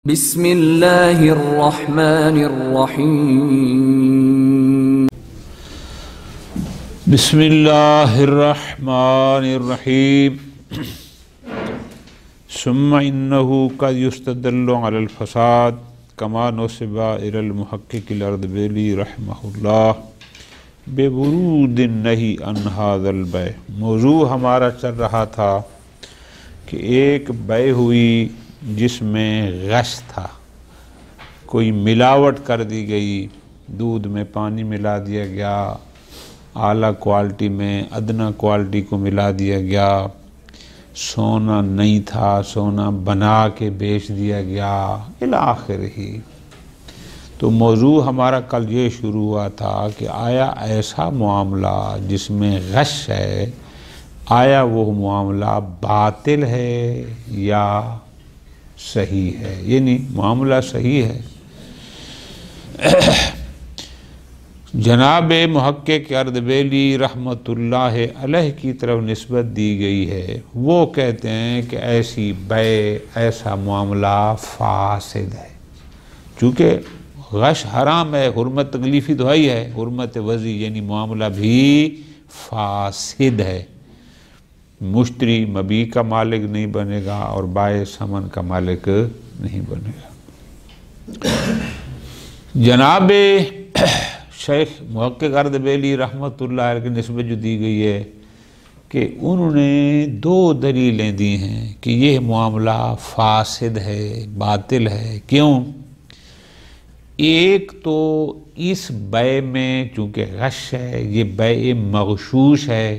بسم اللہ الرحمن الرحیم بسم اللہ الرحمن الرحیم ثم انه قد يستدل على الفساد كما نسب الى المحقق الاردبیلی رحمہ اللہ بورود النہی عن هذا البیع۔ موضوع ہمارا چل رہا تھا کہ ایک بیع ہوئی جس میں غش تھا، کوئی ملاوٹ کر دی گئی، دودھ میں پانی ملا دیا گیا، اعلیٰ کوالٹی میں ادنا کوالٹی کو ملا دیا گیا، سونا نہیں تھا، سونا بنا کے بیچ دیا گیا الی آخرہ ہی۔ تو موضوع ہمارا کل یہ شروع ہوا تھا کہ آیا ایسا معاملہ جس میں غش ہے، آیا وہ معاملہ باطل ہے یا صحیح ہے؟ یعنی معاملہ صحیح ہے۔ جناب محقق اردبیلی رحمۃ اللہ علیہ کی طرف نسبت دی گئی ہے، وہ کہتے ہیں کہ ایسی بیع، ایسا معاملہ فاسد ہے۔ چونکہ غش حرام ہے، حرمت تکلیفی تو ہی ہے، حرمت وضعی یعنی معاملہ بھی فاسد ہے۔ مشتری مبیع کا مالک نہیں بنے گا اور بائع ثمن کا مالک نہیں بنے گا۔ جناب شیخ محقق اردبیلی رحمۃ اللہ علیہ کی نسبت جو دی گئی ہے کہ انہوں نے دو دلیلیں دی ہیں کہ یہ معاملہ فاسد ہے، باطل ہے۔ کیوں؟ ایک تو اس بیع میں چونکہ غش ہے، یہ بیع مغشوش ہے،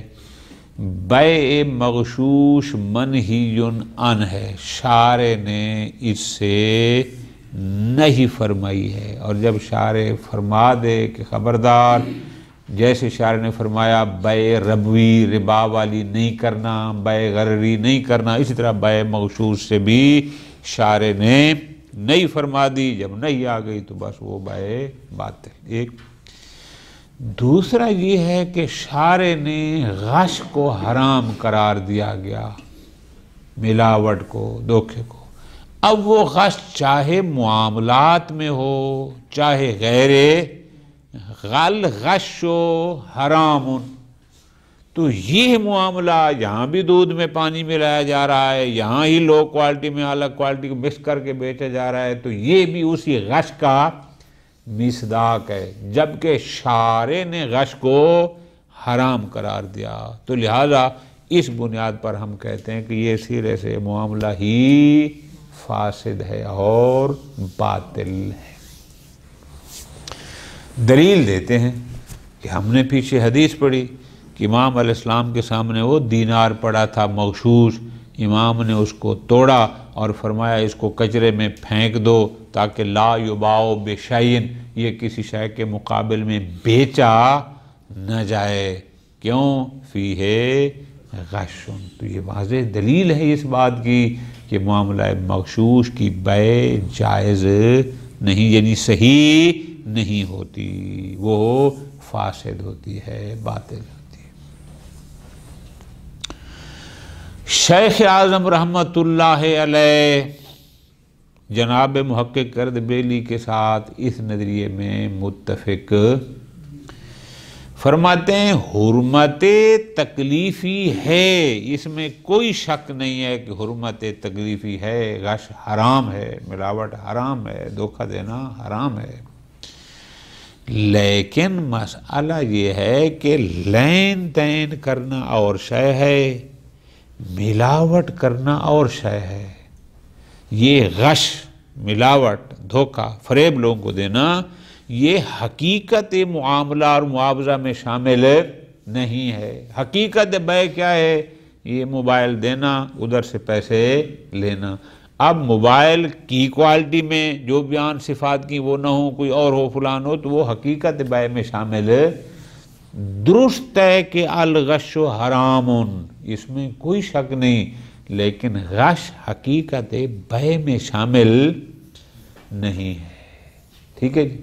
بیع مغشوش منہی عنہ ہے، شارع نے اس سے نہیں فرمائی ہے۔ اور جب شارع فرما دے کہ خبردار، جیسے شارع نے فرمایا بیع ربوی ربا والی نہیں کرنا، بیع غرری نہیں کرنا، اسی طرح بیع مغشوش سے بھی شارع نے نہیں فرما دی، جب نہیں آ گئی تو بس وہ بیع باطل۔ ایک دوسرا یہ ہے کہ شارع نے غش کو حرام قرار دیا گیا، ملاوٹ کو، دھوکے کو۔ اب وہ غش چاہے معاملات میں ہو چاہے غیر غش و حرام، تو یہ معاملہ یہاں بھی دودھ میں پانی ملایا جا رہا ہے، یہاں ہی لو کوالٹی میں اعلیٰ کوالٹی کو مکس کر کے بیچا جا رہا ہے، تو یہ بھی اسی غش کا مصداق ہے، جبکہ شارع نے غش کو حرام قرار دیا۔ تو لہذا اس بنیاد پر ہم کہتے ہیں کہ یہ سرے سے معاملہ ہی فاسد ہے اور باطل ہے۔ دلیل دیتے ہیں کہ ہم نے پیچھے حدیث پڑھی کہ امام علیہ السلام کے سامنے وہ دینار پڑا تھا مغشوش، امام نے اس کو توڑا اور فرمایا اس کو کچرے میں پھینک دو تاکہ لا یباع بشیء، یہ کسی شے کے مقابل میں بیچا نہ جائے۔ کیوں؟ فیہ غش۔ تو یہ واضح دلیل ہے اس بات کی کہ معاملہ مغشوش کی بیع جائز نہیں، یعنی صحیح نہیں ہوتی، وہ فاسد ہوتی ہے، باطل ہوتی ہے۔ شیخ اعظم رحمۃ اللہ علیہ جناب محقق اردبیلی کے ساتھ اس نظریے میں متفق فرماتے ہیں حرمت تکلیفی ہے، اس میں کوئی شک نہیں ہے کہ حرمت تکلیفی ہے، غش حرام ہے، ملاوٹ حرام ہے، دھوکہ دینا حرام ہے۔ لیکن مسئلہ یہ ہے کہ لین دین کرنا اور شے ہے، ملاوٹ کرنا اور شے ہے۔ یہ غش، ملاوٹ، دھوکہ، فریب لوگوں کو دینا، یہ حقیقت معاملہ اور معاوضہ میں شامل نہیں ہے۔ حقیقت بیع کیا ہے؟ یہ موبائل دینا، ادھر سے پیسے لینا۔ اب موبائل کی کوالٹی میں جو بیان صفات کی وہ نہ ہو، کوئی اور ہو، فلان ہو، تو وہ حقیقت بیع میں شامل درست ہے کہ الغش حرام، اس میں کوئی شک نہیں، لیکن غش حقیقت بیع میں شامل نہیں ہے۔ ٹھیک ہے جی،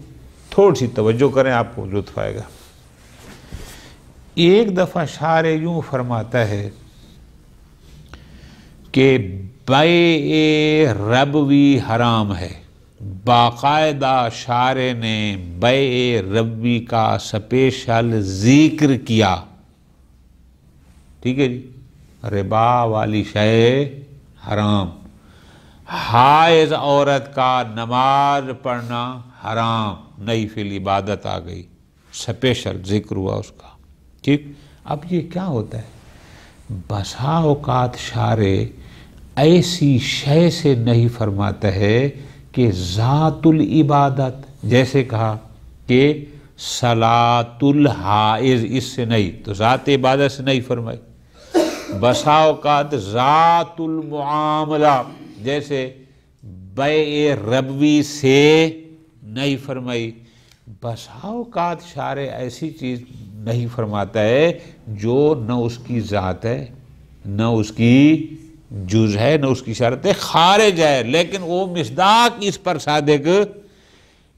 تھوڑی سی توجہ کریں، آپ کو لطف آئے گا۔ ایک دفعہ شارع یوں فرماتا ہے کہ بیع ربوی حرام ہے، باقاعدہ شارع نے بیع ربوی کا سپیشل ذکر کیا، ٹھیک ہے جی، ربا والی شے حرام، حائض عورت کا نماز پڑھنا حرام، نئی فی عبادت آ گئی، سپیشل ذکر ہوا اس کا، ٹھیک۔ اب یہ کیا ہوتا ہے، بسا اوقات شارع ایسی شے سے نہیں فرماتا ہے کہ ذات العبادت، جیسے کہا کہ صلاۃ الحائض، اس سے نہیں، تو ذات عبادت سے نہیں فرمائی۔ بسا اوقات ذات المعاملہ، جیسے بیع ربوی سے نہیں فرمائی۔ بسا اوقات شارع ایسی چیز نہیں فرماتا ہے جو نہ اس کی ذات ہے، نہ اس کی جز ہے، نہ اس کی شرط ہے، خارج ہے، لیکن وہ مصداق اس پر صادق۔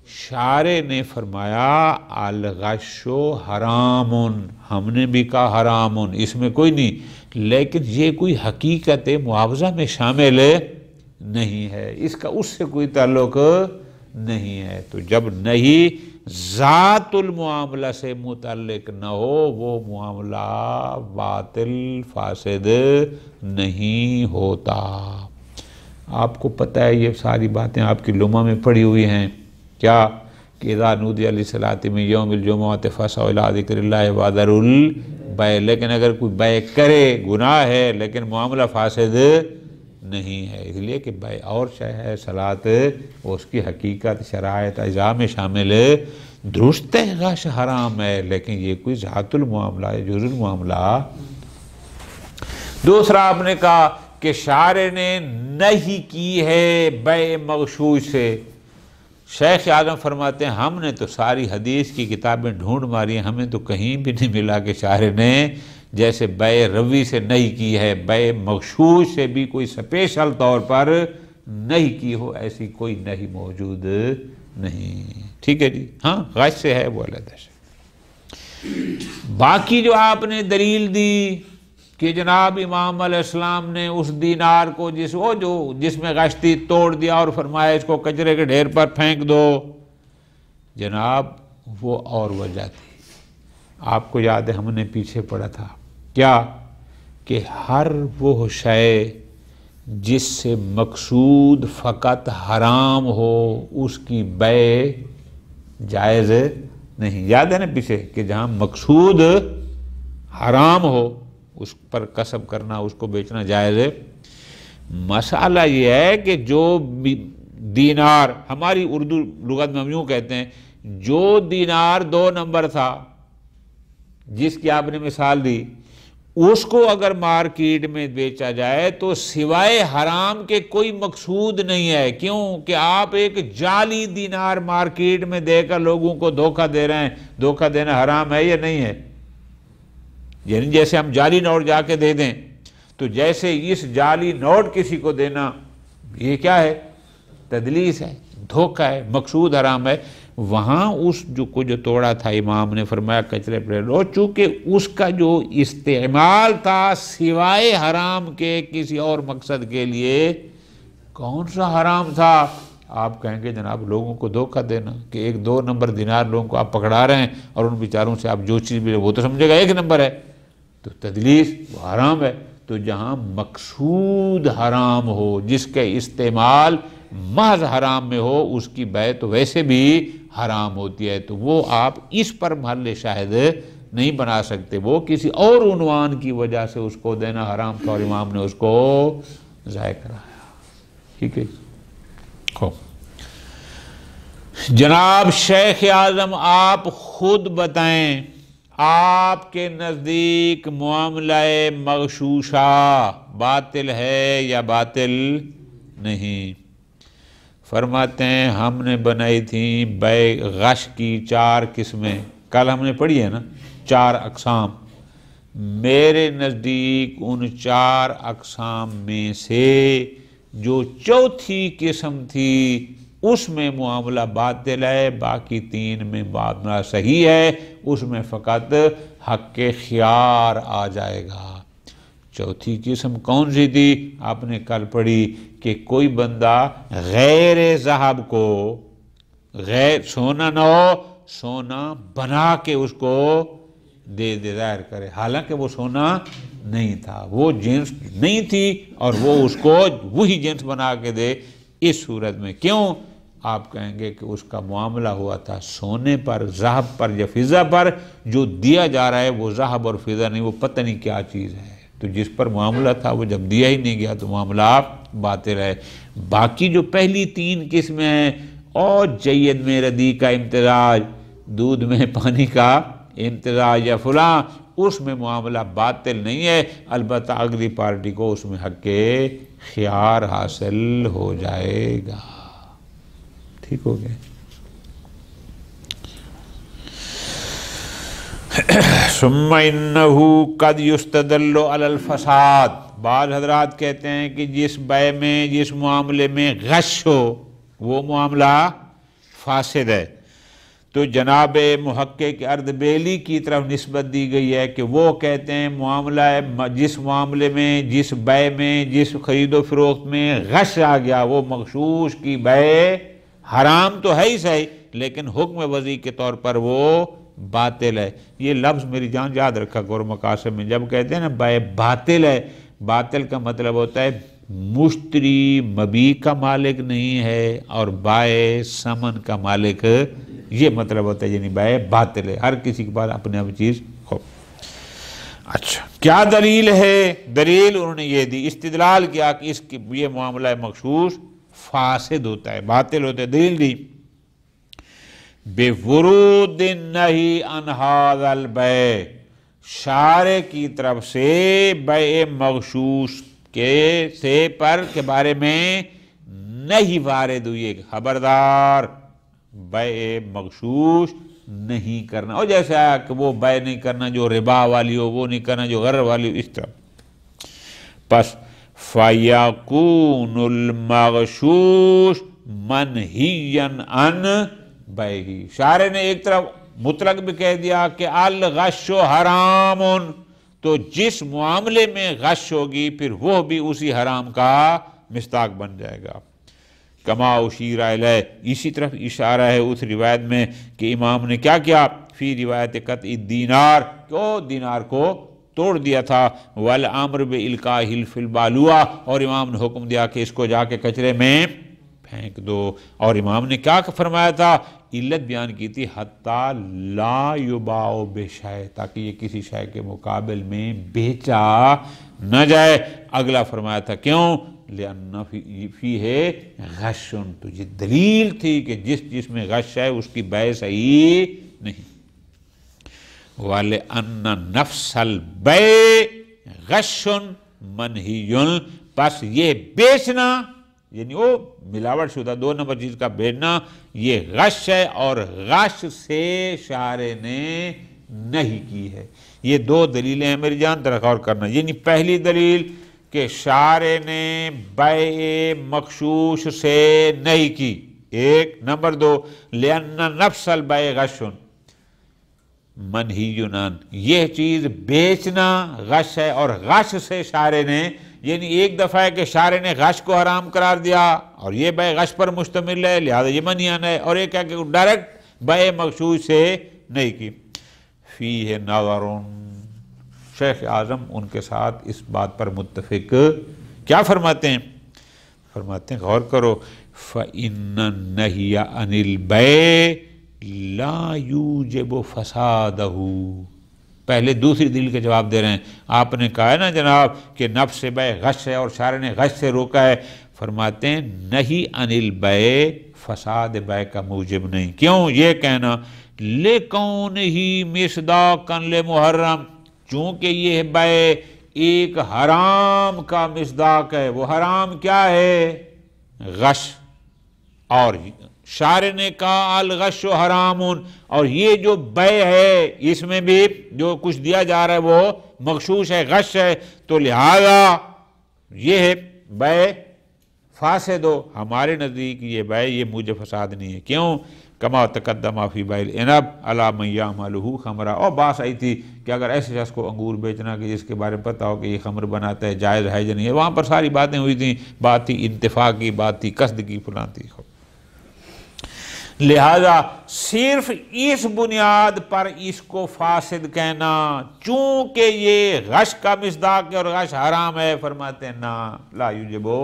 شارع نے فرمایا الغش حرام، ہم نے بھی کہا حرام، اس میں کوئی نہیں، لیکن یہ کوئی حقیقت معاوضہ میں شامل نہیں ہے، اس کا اس سے کوئی تعلق نہیں ہے۔ تو جب نہیں ذات المعاملہ سے متعلق نہ ہو، وہ معاملہ باطل فاسد نہیں ہوتا۔ آپ کو پتہ ہے یہ ساری باتیں آپ کی لمحہ میں پڑھی ہوئی ہیں، کیا کہ اذا نودی للصلاۃ من یوم الجمعۃ فاسعوا الی ذکر اللہ وذروا البیع، لیکن اگر کوئی بیع کرے گناہ ہے لیکن معاملہ فاسد نہیں ہے، اس لیے کہ بیع اور شے ہے، صلاۃ اس کی حقیقت شرائط اجزاء میں شامل ہے، درست ہے غش حرام ہے، لیکن یہ کوئی ذات المعاملہ ہے، جز المعاملہ۔ دوسرا آپ نے کہا کہ شارع نے نہیں کی ہے بیع مغشوش سے۔ شیخ اعظم فرماتے ہیں ہم نے تو ساری حدیث کی کتابیں ڈھونڈ ماری ہیں، ہمیں تو کہیں بھی نہیں ملا کہ شارع نے جیسے بیع ربوی سے نہیں کی ہے، بیع مغشوش سے بھی کوئی سپیشل طور پر نہیں کی ہو، ایسی کوئی نہیں موجود نہیں، ٹھیک ہے جی۔ ہاں غش سے ہے وہ علیحدہ سے۔ باقی جو آپ نے دلیل دی کہ جناب امام علیہ السلام نے اس دینار کو جس میں غش تھی توڑ دیا اور فرمایا اس کو کچرے کے ڈھیر پر پھینک دو، جناب وہ اور وجہ تھی، آپ کو یاد ہے ہم نے پیچھے پڑھا تھا کیا کہ ہر وہ شے جس سے مقصود فقط حرام ہو اس کی بیع جائز نہیں، یاد ہے نا پیچھے کہ جہاں مقصود حرام ہو اس پر کسب کرنا، اس کو بیچنا جائز ہے۔ مسئلہ یہ ہے کہ جو دینار، ہماری اردو لغت میں ہم یوں کہتے ہیں، جو دینار 2 نمبر تھا جس کی آپ نے مثال دی، اس کو اگر مارکیٹ میں بیچا جائے تو سوائے حرام کے کوئی مقصود نہیں ہے، کیوں کہ آپ ایک جعلی دینار مارکیٹ میں دے کر لوگوں کو دھوکہ دے رہے ہیں، دھوکہ دینا حرام ہے یا نہیں ہے؟ یعنی جیسے ہم جعلی نوٹ جا کے دے دیں تو جیسے اس جعلی نوٹ کسی کو دینا یہ کیا ہے؟ تدلیس ہے، دھوکہ ہے، مقصود حرام ہے۔ وہاں اس جو توڑا تھا امام نے فرمایا کچرے پر لو، چونکہ اس کا جو استعمال تھا سوائے حرام کے کسی اور مقصد کے لیے، کون سا حرام تھا؟ آپ کہیں گے جناب لوگوں کو دھوکہ دینا، کہ 1-2 نمبر دینار لوگوں کو آپ پکڑا رہے ہیں اور ان بیچاروں سے آپ جو چیز بھی وہ تو سمجھے گا 1 نمبر ہے، تو تدلیس وہ حرام ہے۔ تو جہاں مقصود حرام ہو، جس کے استعمال محض حرام میں ہو، اس کی بیع تو ویسے بھی حرام ہوتی ہے، تو وہ آپ اس پر محل شاہد نہیں بنا سکتے، وہ کسی اور عنوان کی وجہ سے اس کو دینا حرام تھا اور امام نے اس کو ضائع کرایا، ٹھیک ہے۔ جناب شیخ اعظم آپ خود بتائیں، آپ کے نزدیک معاملہ مغشوشہ باطل ہے یا باطل نہیں؟ فرماتے ہیں ہم نے بنائی تھیں بیع غش کی 4 قسمیں، کل ہم نے پڑھی ہے نا 4 اقسام، میرے نزدیک ان 4 اقسام میں سے جو چوتھی قسم تھی اس میں معاملہ باطل ہے، باقی 3 میں معاملہ صحیح ہے، اس میں فقط حق خیار آ جائے گا۔ چوتھی قسم کون سی تھی؟ آپ نے کل پڑھی کہ کوئی بندہ غیر ذہب کو، غیر سونا نہ ہو، سونا بنا کے اس کو دے ظاہر کرے، حالانکہ وہ سونا نہیں تھا، وہ جنس نہیں تھی، اور وہ اس کو وہی جنس بنا کے دے۔ اس صورت میں کیوں؟ آپ کہیں گے کہ اس کا معاملہ ہوا تھا سونے پر، ذہب پر یا فضہ پر، جو دیا جا رہا ہے وہ ذہب اور فضہ نہیں، وہ پتہ نہیں کیا چیز ہے، تو جس پر معاملہ تھا وہ جب دیا ہی نہیں گیا تو معاملہ باطل ہے۔ باقی جو پہلی تین قسمیں ہیں، اور جید میں ردی کا امتزاج، دودھ میں پانی کا امتزاج یا فلاں، اس میں معاملہ باطل نہیں ہے، البتہ اگلی پارٹی کو اس میں حق خیار حاصل ہو جائے گا۔ ٹھیک ہو گیا؟ ثم انہ قد یستدل علی الفساد، بعض حضرات کہتے ہیں کہ جس بیع میں، جس معاملے میں غش ہو وہ معاملہ فاسد ہے، تو جناب محقق اردبیلی کی طرف نسبت دی گئی ہے کہ وہ کہتے ہیں معاملہ جس معاملے میں، جس بیع میں، جس خرید و فروخت میں غش آ گیا، وہ مغشوش کی بیع حرام تو ہے ہی صحیح، لیکن حکم وضعی کے طور پر وہ باطل ہے۔ یہ لفظ میری جان یاد رکھا کرو مقاصد میں، جب کہتے ہیں نا بیع باطل ہے، باطل کا مطلب ہوتا ہے مشتری مبیع کا مالک نہیں ہے اور بائع ثمن کا مالک، یہ مطلب ہوتا ہے، یعنی بیع باطل ہے، ہر کسی کے پاس اپنے اپنی چیز ہو۔ اچھا کیا دلیل ہے؟ دلیل انہوں نے یہ دی، استدلال کیا کہ اس کی یہ معاملہ مغشوش فاسد ہوتا ہے، باطل ہوتا ہے۔ دلیل دی بِوُرُودِ النَّهِي عَنْ هَذَا الْبَيْعِ، شارع کی طرف سے بیع مغشوش کے بارے میں نہیں وارد ہوئی، خبردار بیع مغشوش نہیں کرنا، اور جیسے آیا کہ وہ بیع نہیں کرنا جو ربا والی ہو، وہ نہیں کرنا جو غرر والی ہو، اس طرح۔ پس فَيَكُونُ الْمَغْشُوشُ مَنْهِيًّا عَنْ بَيْعِهِ، شارع نے ایک طرف مطلق بھی کہہ دیا کہ الغش حرام، تو جس معاملے میں غش ہوگی پھر وہ بھی اسی حرام کا مصداق بن جائے گا۔ کما اشیر الیہ، اسی طرف اشارہ ہے اس روایت میں کہ امام نے کیا کیا، فی روایت قطع الدینار، کہ دینار کو توڑ دیا تھا، والامر بالقائہ فی البالوہ، اور امام نے حکم دیا کہ اس کو جا کے کچرے میں پھینک دو، اور امام نے کیا فرمایا تھا، علت بیان کی تھی حتی لا یباع بشیء، تاکہ یہ کسی شے کے مقابل میں بیچا نہ جائے۔ اگلا فرمایا تھا کیوں، لأن فیہ غش، تو یہ دلیل تھی کہ جس میں غش ہے اس کی بیع صحیح نہیں۔ وَلِأَنَّ نَفْسَ الْبَيْعِ غَشٌ مَنْهِيٌّ، پس یہ بیچنا یعنی وہ ملاوٹ شدہ دو نمبر چیز کا بیچنا یہ غش ہے، اور غش سے شارع نے نہیں کی ہے۔ یہ دو دلیلیں ہیں میری جان، درخور کرنا، یعنی پہلی دلیل کہ شارع نے بیع مغشوش سے نہیں کی، ایک، نمبر دو لأن نفس البیع غش منہی عنہ، یہ چیز بیچنا غش ہے، اور غش سے شارع نے، یعنی ایک دفعہ ہے کہ شارع نے غش کو حرام قرار دیا اور یہ بیع غش پر مشتمل ہے لہذا یہ منہیان ہے، اور ایک ہے کہ ڈائریکٹ بیع مغشوش سے نہیں کی۔ فیہ نظر، شیخ اعظم ان کے ساتھ اس بات پر متفق کیا فرماتے ہیں؟ فرماتے ہیں غور کرو، فَإِنَّ النَّهْيَ عَنِ الْبَيْعِ لَا يُوجِبُ فَسَادَهُ، پہلے دوسری دلیل کا جواب دے رہے ہیں۔ آپ نے کہا ہے نا جناب کہ نفس بیع غش ہے اور شارع نے غش سے روکا ہے، فرماتے ہیں نہیں عن البیع فساد بیع کا موجب نہیں۔ کیوں یہ کہنا؟ لِکَوْنِهِ مِصْدَاقًا لِمُحَرَّمٍ، چونکہ یہ بیع ایک حرام کا مصداق ہے۔ وہ حرام کیا ہے؟ غش، اور شارع نے کہا الغش حرام، اور یہ جو بیع ہے اس میں بھی جو کچھ دیا جا رہا ہے وہ مغشوش ہے، غش ہے، تو لہذا یہ بیع فاسد ہو، ہمارے نزدیک یہ بیع یہ موجب فساد نہیں ہے۔ کیوں؟ کما تقدم فی بیع العنب علی من یعملہ خمرا، اور بات آئی تھی کہ اگر ایسے شخص کو انگور بیچنا کہ جس کے بارے میں پتہ ہو کہ یہ خمر بناتا ہے، جائز ہے یا نہیں ہے، وہاں پر ساری باتیں ہوئی تھیں، بات تھی انتفاع کی، بات تھی قصد کی، فلاں تھی۔ لہذا صرف اس بنیاد پر اس کو فاسد کہنا، چونکہ یہ غش کا مصداق ہے اور غش حرام ہے، فرماتے ہیں نا لا یوجبو۔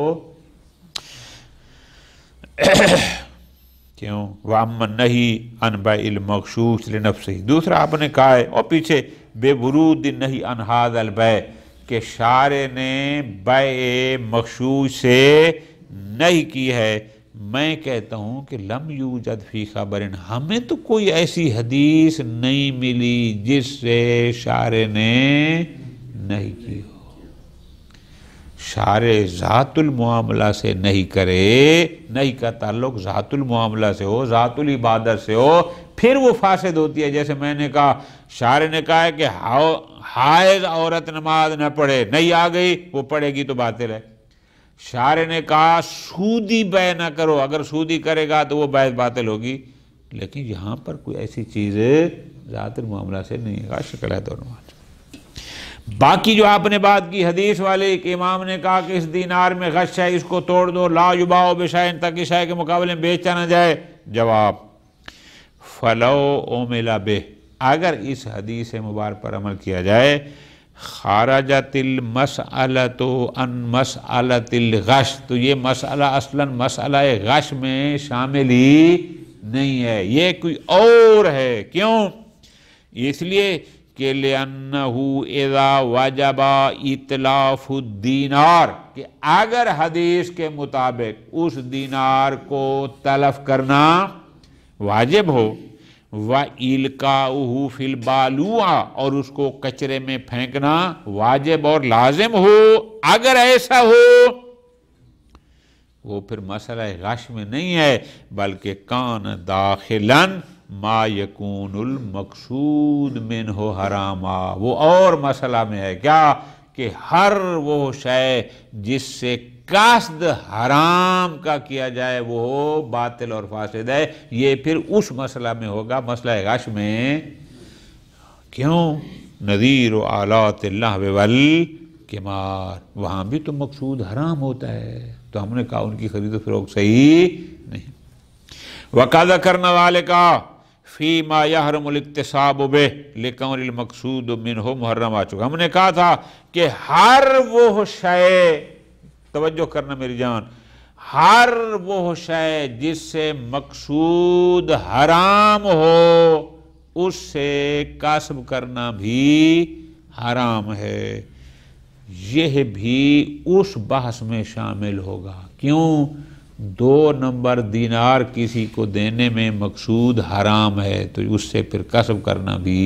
کیوں؟ وَأَمَّا النَّهِي عَنْ بَيْعِ الْمَغْشُوشِ لِنَفْسِهِ، دوسرا آپ نے کہا ہے اور پیچھے بے ورود النہی عن ھذا البیع، کہ شارع نے بیع مغشوش سے نہیں کی ہے۔ میں کہتا ہوں کہ لم یوجد فی خبر، ہمیں تو کوئی ایسی حدیث نہیں ملی جس سے شارع نے نہیں کی ہو۔ شارع ذات المعاملہ سے نہیں کرے، نہیں کا تعلق ذات المعاملہ سے ہو، ذات العبادت سے ہو، پھر وہ فاسد ہوتی ہے۔ جیسے میں نے کہا شارع نے کہا ہے کہ حائض عورت نماز نہ پڑھے، نہیں آ گئی وہ پڑھے گی تو باطل ہے۔ شارع نے کہا سودی بیع نہ کرو، اگر سودی کرے گا تو وہ بیع باطل ہوگی، لیکن یہاں پر کوئی ایسی چیز ذات المعاملہ سے نہیں ہے، شکل ہے دونوں۔ باقی جو آپ نے بات کی حدیث والے کہ امام نے کہا کہ اس دینار میں غش ہے، اس کو توڑ دو، لا یباع بشیء، تاکہ شے کے مقابلے میں بیچا نہ جائے۔ جواب فلو عمل بہ، اگر اس حدیث مبارک پر عمل کیا جائے، خارجت المسألۃ عن مسألۃ الغش، تو یہ مسئلہ اصلاً مسئلہ غش میں شامل ہی نہیں ہے، یہ کوئی اور ہے۔ کیوں؟ اس لیے کہ لِأَنَّهُ اِذَا وَجَبَ اِتْلَافُ الدِّینار، کہ اگر حدیث کے مطابق اس دینار کو تلف کرنا واجب ہو، وَإِلْقَاؤُهُ فِي الْبَالُوعَةِ، اور اس کو کچرے میں پھینکنا واجب اور لازم ہو، اگر ایسا ہو وہ پھر مسئلہ غش میں نہیں ہے، بلکہ کان داخلاً ما یکون المقصود منہ حراما، وہ اور مسئلہ میں ہے۔ کیا؟ کہ ہر وہ شے جس سے قصد حرام کا کیا جائے وہ باطل اور فاسد ہے، یہ پھر اس مسئلہ میں ہوگا، مسئلہ غش میں۔ کیوں؟ نذیر آلات اللہو والقمار، وہاں بھی تو مقصود حرام ہوتا ہے، تو ہم نے کہا ان کی خرید و فروخت صحیح نہیں۔ وَقَدْ ذَكَرْنَا ذَلِكَ فِيمَا يَحْرُمُ الْاِقْتِصَابُ بِهِ لِكَوْنِ الْمَقْصُودُ مِنْهُ مُحَرَّمٌ، آ چکا۔ ہم نے کہا تھا کہ ہر وہ شے، توجہ کرنا میری جان، ہر وہ شے جس سے مقصود حرام ہو اس سے کسب کرنا بھی حرام ہے، یہ بھی اس بحث میں شامل ہوگا۔ کیوں؟ 2 نمبر دینار کسی کو دینے میں مقصود حرام ہے، تو اس سے پھر کسب کرنا بھی،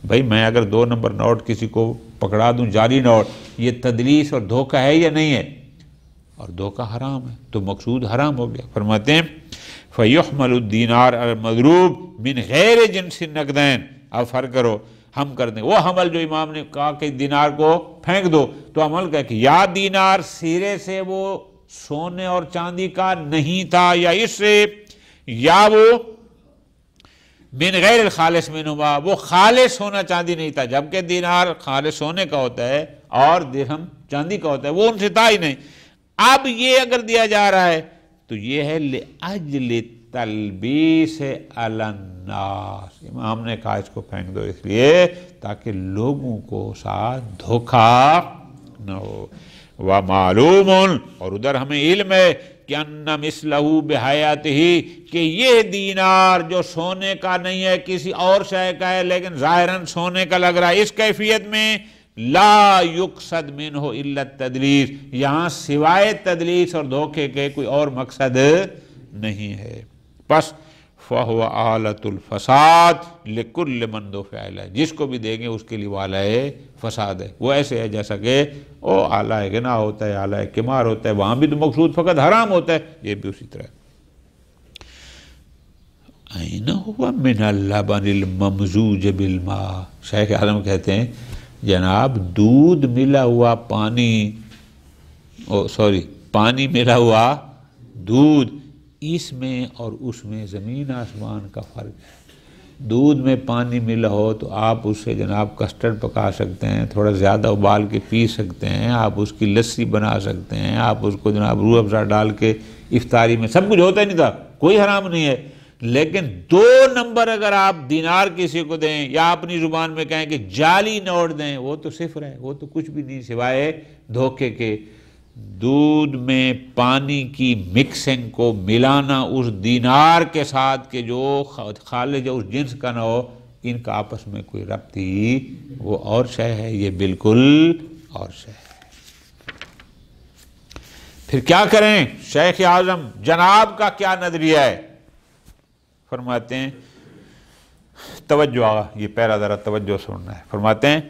بھائی میں اگر 2 نمبر نوٹ کسی کو پکڑا دوں، جعلی نوٹ، یہ تدلیس اور دھوکہ ہے یا نہیں ہے؟ اور دھوکہ حرام ہے، تو مقصود حرام ہو گیا۔ فرماتے ہیں فَيُحْمَلُ الدِّینار الْمَضْرُوبِ مِنْ غَیْرِ جِنْسِ النَّقْدَیْن، اب فرق کرو، ہم کر دیں وہ عمل جو امام نے کہا کہ دینار کو پھینک دو، تو عمل کہا کہ یا دینار سرے سے وہ سونے اور چاندی کا نہیں تھا، یا اس سے، یا وہ من غیر الخالص منہما، وہ خالص سونا چاندی نہیں تھا، جبکہ دینار خالص سونے کا ہوتا ہے اور درہم چاندی کا ہوتا ہے، وہ ان سے تھا ہی نہیں۔ اب یہ اگر دیا جا رہا ہے تو یہ ہے لِأَجْلِ تلبیس علی الناس، امام نے کہا اس کو پھینک دو اس لیے تاکہ لوگوں کو ساتھ دھوکہ نہ ہو۔ وَمَعْلُومٌ، اور ادھر ہمیں علم ہے کہ أَنَّ مِثْلَهُ بِحَيَاتِهِ، کہ یہ دینار جو سونے کا نہیں ہے کسی اور شے کا ہے لیکن ظاہراً سونے کا لگ رہا ہے، اس کیفیت میں لا يقصد منہ الا التدلیس، یہاں سوائے تدلیس اور دھوکے کے کوئی اور مقصد نہیں ہے۔ پس فَهُوَ آلَةُ الْفَسَاد لِكُلِّ مَنْ دُفِعَ إِلَيْهِ، جس کو بھی دیں گے اس کے لیے وہ آلہ فساد ہے۔ وہ ایسے ہے جیسا کہ وہ آلہ غنا ہوتا ہے، آلہ قمار ہوتا ہے، وہاں بھی تو مقصود فقط حرام ہوتا ہے، یہ بھی اسی طرح ہے۔ أَيْنَ هُوَ مِنَ اللَّبَنِ الْمَمْزُوجِ بِالْمَاءِ، شیخ اعظم کہتے ہیں جناب دودھ ملا ہوا پانی ملا ہوا دودھ، اس میں اور اس میں زمین آسمان کا فرق ہے۔ دودھ میں پانی ملا ہو تو آپ اس سے جناب کسٹرڈ پکا سکتے ہیں، تھوڑا زیادہ ابال کے پی سکتے ہیں، آپ اس کی لسی بنا سکتے ہیں، آپ اس کو جناب روح افزا ڈال کے افطاری میں سب کچھ ہوتا ہی نہیں تھا، کوئی حرام نہیں ہے۔ لیکن 2 نمبر اگر آپ دینار کسی کو دیں یا اپنی زبان میں کہیں کہ جعلی نوٹ دیں، وہ تو صفر ہے، وہ تو کچھ بھی نہیں سوائے دھوکے کے۔ دودھ میں پانی کی مکسنگ کو ملانا اس دینار کے ساتھ کہ جو خالص اس جنس کا نہ ہو، ان کا آپس میں کوئی ربط ہی، وہ اور شے ہے، یہ بالکل اور شے ہے۔ پھر کیا کریں؟ شیخ اعظم جناب کا کیا نظریہ ہے؟ فرماتے ہیں، توجہ، یہ پہلا ذرا توجہ سننا ہے۔ فرماتے ہیں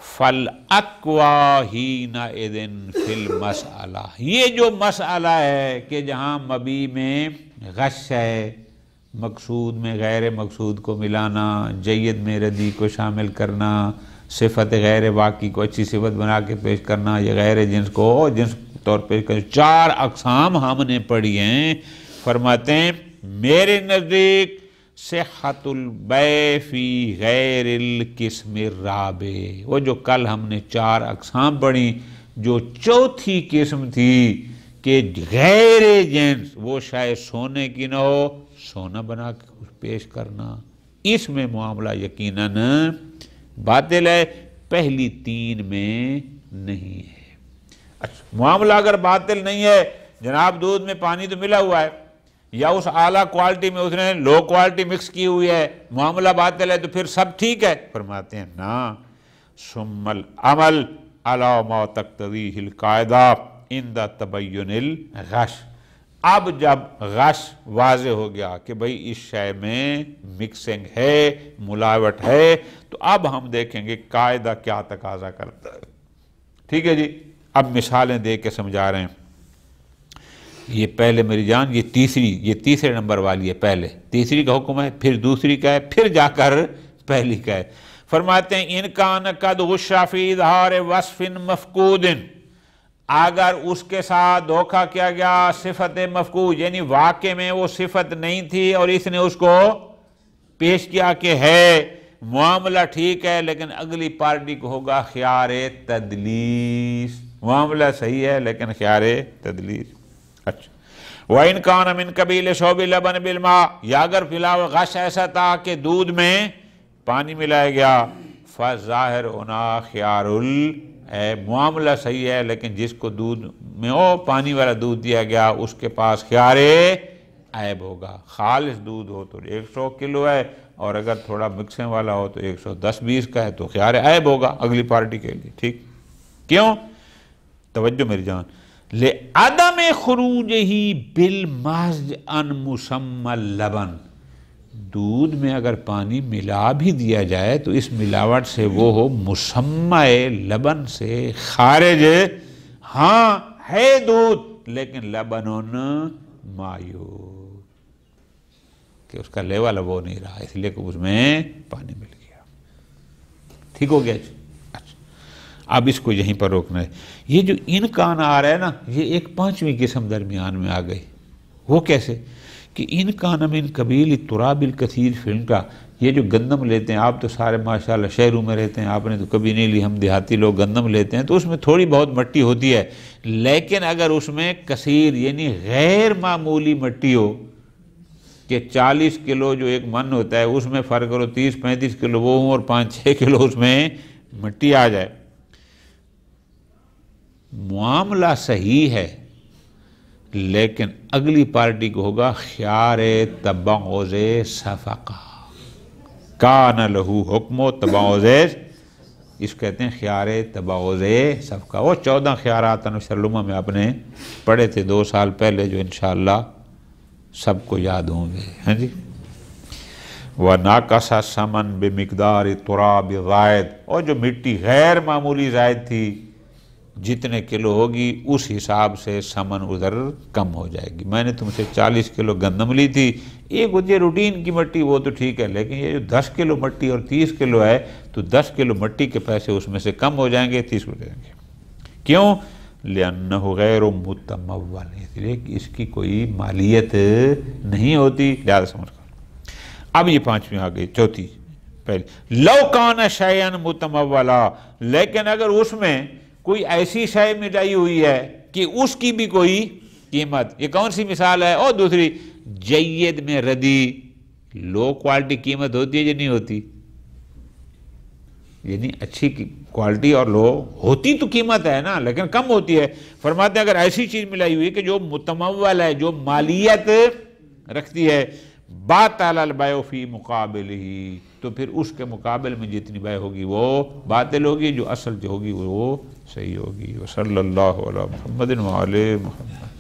فَالْأَقْوَى حِينَئِذٍ فِي الْمَسْأَلَةِ، یہ جو مسئلہ ہے کہ جہاں مبی میں غش ہے، مقصود میں غیر مقصود کو ملانا، جید میں ردی کو شامل کرنا، صفت غیر واقعی کو اچھی صفت بنا کے پیش کرنا، یا غیر جنس کو جنس طور پیش کرنا، 4 اقسام ہم نے پڑھی ہیں۔ فرماتے ہیں میرے نزدیک صحت البیع فی غیر القسم الرابع، وہ جو کل ہم نے 4 اقسام پڑھی، جو چوتھی قسم تھی کہ غیر جنس وہ شاید سونے کی نہ ہو، سونا بنا کے کچھ پیش کرنا، اس میں معاملہ یقیناً باطل ہے، پہلی 3 میں نہیں ہے۔ اچھا، معاملہ اگر باطل نہیں ہے، جناب دودھ میں پانی تو ملا ہوا ہے، یا اس اعلیٰ کوالٹی میں اس نے لو کوالٹی مکس کی ہوئی ہے، معاملہ باطل ہے، تو پھر سب ٹھیک ہے؟ فرماتے ہیں نا، ثم العمل علی ما تقتضیہ القاعدہ عند تبین الغش، اب جب غش واضح ہو گیا کہ بھئی اس شے میں مکسنگ ہے، ملاوٹ ہے، تو اب ہم دیکھیں گے قاعدہ کیا تقاضا کرتا ہے۔ ٹھیک ہے جی، اب مثالیں دے کے سمجھا رہے ہیں۔ یہ پہلے میری جان، یہ تیسرے نمبر والی ہے، پہلے تیسری کا حکم ہے، پھر دوسری کا ہے، پھر جا کر پہلی کا ہے۔ فرماتے ہیں ان کان قد غش فی اظہار وصف مفقود، اگر اس کے ساتھ دھوکہ کیا گیا صفت مفقود، یعنی واقع میں وہ صفت نہیں تھی اور اس نے اس کو پیش کیا کہ ہے، معاملہ ٹھیک ہے، لیکن اگلی پارٹی کو ہوگا خیار تدلیس، معاملہ صحیح ہے لیکن خیار تدلیس۔ اچھا، وَإِنْ كَانَ مِنْ قَبِيلِ شُرْبِ اللَّبَنِ بِالْمَاءِ، یا اگر فی الحال غش ایسا تھا کہ دودھ میں پانی ملایا گیا، فَظَاہِرُ هُنَا خِيَارُ العیب، معاملہ صحیح ہے لیکن جس کو دودھ میں پانی والا دودھ دیا گیا اس کے پاس خیار عیب ہوگا۔ خالص دودھ ہو تو 100 کلو ہے، اور اگر تھوڑا مکسن والا ہو تو 110-20 کا ہے، تو خیار عیب ہوگا اگلی پارٹی کے لیے۔ ٹھیک کیوں؟ توجہ میری جان، لِعَدَمِ خُرُوجِهِ بِالْمَحْضِ عَنْ مُسَمَّى اللَّبَنِ، دودھ میں اگر پانی ملا بھی دیا جائے تو اس ملاوٹ سے وہ ہو مسمى لبن سے خارج، ہاں ہے دودھ لیکن لبن مایو، کہ اس کا لیول وہ نہیں رہا، اس لیے کہ اس میں پانی مل گیا۔ ٹھیک ہو گیا جی؟ اچھا، اب اس کو یہیں پر روکنا ہے۔ یہ جو ان کان آ رہا ہے نا، یہ ایک 5ویں قسم درمیان میں آ گئی۔ وہ کیسے؟ کہ ان کان من قبیل التراب الکثیر فلم کا، یہ جو گندم لیتے ہیں، آپ تو سارے ماشاءاللہ شہروں میں رہتے ہیں، آپ نے تو کبھی نہیں لی، ہم دیہاتی لوگ گندم لیتے ہیں تو اس میں تھوڑی بہت مٹی ہوتی ہے، لیکن اگر اس میں کثیر یعنی غیر معمولی مٹی ہو، کہ 40 کلو جو ایک من ہوتا ہے اس میں فرق کرو 30-35 کلو وہ ہوں اور 5-6 کلو اس میں مٹی آ جائے، معاملہ صحیح ہے لیکن اگلی پارٹی کو ہوگا خیار تبعض صفقہ، کان لہو حکم و تبعض، اس کہتے ہیں خیار تبعض صفقہ۔ وہ 14 خیارات انشرلمہ میں آپ نے پڑھے تھے 2 سال پہلے، جو انشاءاللہ سب کو یاد ہوں گے۔ ہاں جی، وَنَاقَصَ ثَمَنٌ بِمِقْدَارِ التُّرَابِ زائد، اور جو مٹی غیر معمولی زائد تھی، جتنے کلو ہوگی اس حساب سے ثمن ادھر کم ہو جائے گی۔ میں نے تم سے 40 کلو گندم لی تھی، ایک ہوتی ہے روٹین کی مٹی، وہ تو ٹھیک ہے، لیکن یہ جو 10 کلو مٹی اور 30 کلو ہے تو 10 کلو مٹی کے پیسے اس میں سے کم ہو جائیں گے، 30 ہو جائیں گے۔ کیوں؟ لأنہ غیر متمول، اس لیے کہ اس کی کوئی مالیت نہیں ہوتی، لہذا سمجھ کر۔ اب یہ پانچویں آ گئی، چوتھی پہلی، لو کان شیئا متمولا، لیکن اگر اس میں کوئی ایسی شے ملائی ہوئی ہے کہ اس کی بھی کوئی قیمت، یہ کون سی مثال ہے؟ اور دوسری، جید میں ردی، لو کوالٹی قیمت ہوتی ہے یا نہیں ہوتی؟ یعنی اچھی کوالٹی اور لو ہوتی تو قیمت ہے نا، لیکن کم ہوتی ہے۔ فرماتے ہیں اگر ایسی چیز ملائی ہوئی ہے کہ جو متمول ہے، جو مالیت رکھتی ہے، باطل البیع فی مقابل ہی، تو پھر اس کے مقابل میں جتنی بیع ہوگی وہ باطل ہوگی، جو اصل جو ہوگی وہ صحیح ہوگی۔ وصلی اللہ علی محمد وعلی محمد۔